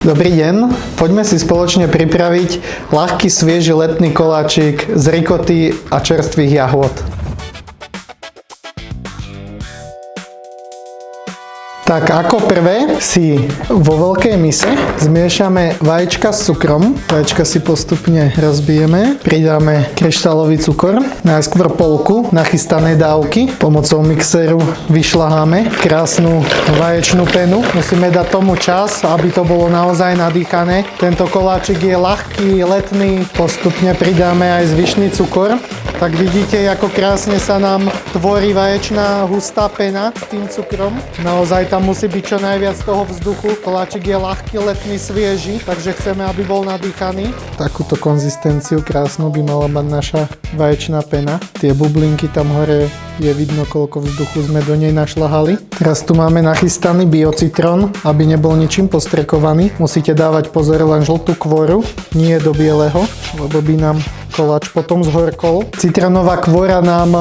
Dobrý deň, poďme si spoločne pripraviť ľahký svieži letný koláčik z rikoty a čerstvých jahôd. Tak ako prvé si vo veľkej mise zmiešame vajíčka s cukrom. Vajíčka si postupne rozbijeme, pridáme kryštálový cukor, najskôr polku nachystanej dávky. Pomocou mixéru vyšľaháme krásnu vaječnú penu. Musíme dať tomu čas, aby to bolo naozaj nadýchané. Tento koláčik je ľahký, letný. Postupne pridáme aj zvyšný cukor. Tak vidíte, ako krásne sa nám tvorí vaječná hustá pena s tým cukrom. Naozaj tam musí byť čo najviac toho vzduchu. Koláčik je ľahký, letný, svieži, takže chceme, aby bol nadýchaný. Takúto konzistenciu krásnu by mala mať naša vaječná pena. Tie bublinky tam hore je vidno, koľko vzduchu sme do nej našľahali. Teraz tu máme nachystaný biocitrón, aby nebol ničím postrekovaný. Musíte dávať pozor len žltú kôru, nie do bieleho, lebo by nám koláč potom zhorkol. Citrónová kvôra nám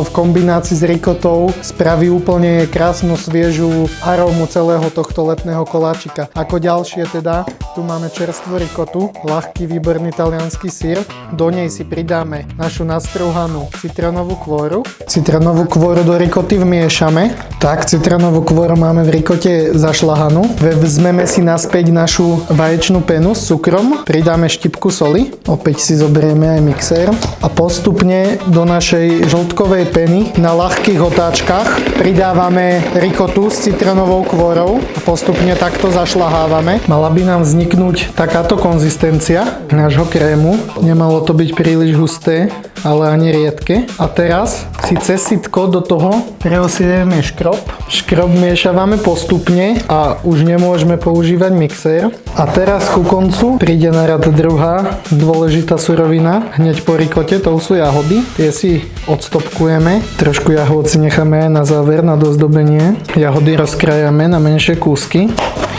v kombinácii s rikotou spraví úplne krásnu sviežu arómu celého tohto letného koláčika. Ako ďalšie teda, tu máme čerstvú rikotu, ľahký výborný taliansky syr. Do nej si pridáme našu nastruhanú citrónovú kvôru. Citrónovú kvôru do rikoty vmiešame. Tak, citrónovú kvôru máme v rikote zašľahanú. Vezmeme si naspäť našu vaječnú penu s cukrom. Pridáme štipku soli. Opäť si zoberieme aj mixér. A postupne do našej žltkovej peny na ľahkých otáčkach pridávame rikotu s citrónovou kvôrou a postupne takto zašľahávame. Mala by nám vzniknúť takáto konzistencia nášho krému. Nemalo to byť príliš husté, ale ani riedke. A teraz si cez sitko do toho preosievame škrob. Škrob miešavame postupne a už nemôžeme používať mixér. A teraz ku koncu príde na rad druhá dôležitá surovina, hneď po rikote, to sú jahody. Tie si odstopkujeme. Trošku jahôd si necháme aj na záver, na dozdobenie. Jahody rozkrajame na menšie kúsky.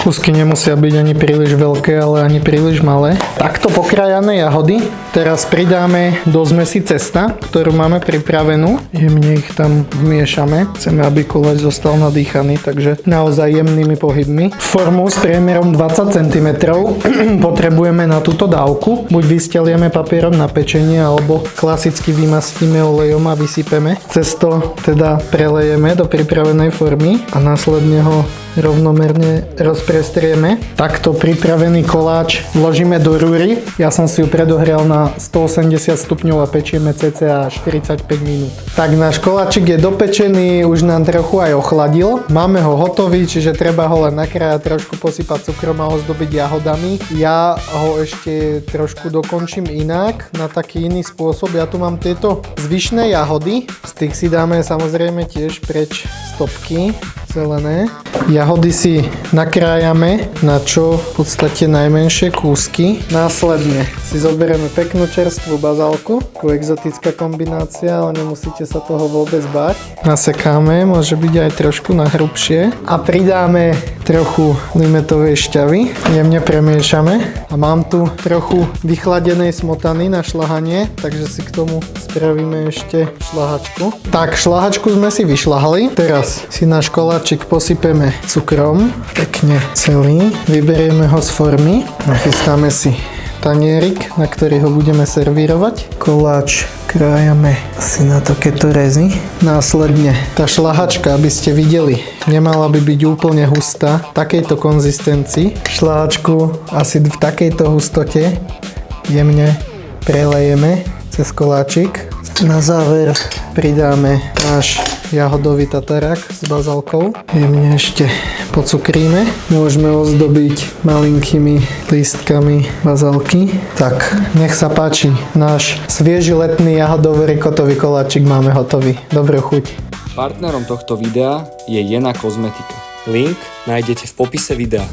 Kúsky nemusia byť ani príliš veľké, ale ani príliš malé. Takto pokrájané jahody teraz pridáme do zmesi cesta, ktorú máme pripravenú. Jemne ich tam vmiešame. Chceme, aby koláč zostal nadýchaný, takže naozaj jemnými pohybmi. Formu s priemerom 20 cm potrebujeme na túto dávku. Buď vystelieme papierom na pečenie, alebo klasicky vymastíme olejom a vysypeme. Cesto teda prelejeme do pripravenej formy a následne ho rovnomerne rozprestrieme. Takto pripravený koláč vložíme do rúry. Ja som si ju predohrial na 180 stupňov a pečieme cca 45 minút. Tak náš koláčik je dopečený, už nám trochu aj ochladil. Máme ho hotový, čiže treba ho len nakrájať, trošku posypať cukrom a ozdobiť jahodami. Ja ho ešte trošku dokončím inak, na taký iný spôsob. Ja tu mám tieto zvyšné jahody. Z tých si dáme samozrejme tiež preč stopky zelené. Jahody si nakrájame na čo v podstate najmenšie kúsky. Následne si zoberieme peknú čerstvú bazálku. Exotická kombinácia, ale nemusíte sa toho vôbec báť. Nasekáme, môže byť aj trošku na hrubšie. A pridáme trochu limetovej šťavy. Jemne premiešame. A mám tu trochu vychladenej smotany na šľahanie, takže si k tomu spravíme ešte šľahačku. Tak, šľahačku sme si vyšľahali. Teraz si náš koláčik posypeme cukrom. Pekne celý. Vyberieme ho z formy. Nachystáme si tanierik, na ktorý ho budeme servírovať. Koláč krájame asi na takéto rezy. Následne tá šľahačka, aby ste videli, nemala by byť úplne hustá, v takejto konzistencii. Šľahačku asi v takejto hustote jemne prelejeme cez koláčik. Na záver pridáme náš jahodový tatarák s bazálkou. Jemne ešte pocukríme. Môžeme ozdobiť malinkými lístkami bazálky. Tak, nech sa páči. Náš svieži letný jahodový rikotový koláčik máme hotový. Dobrú chuť. Partnerom tohto videa je Jena kozmetika. Link nájdete v popise videa.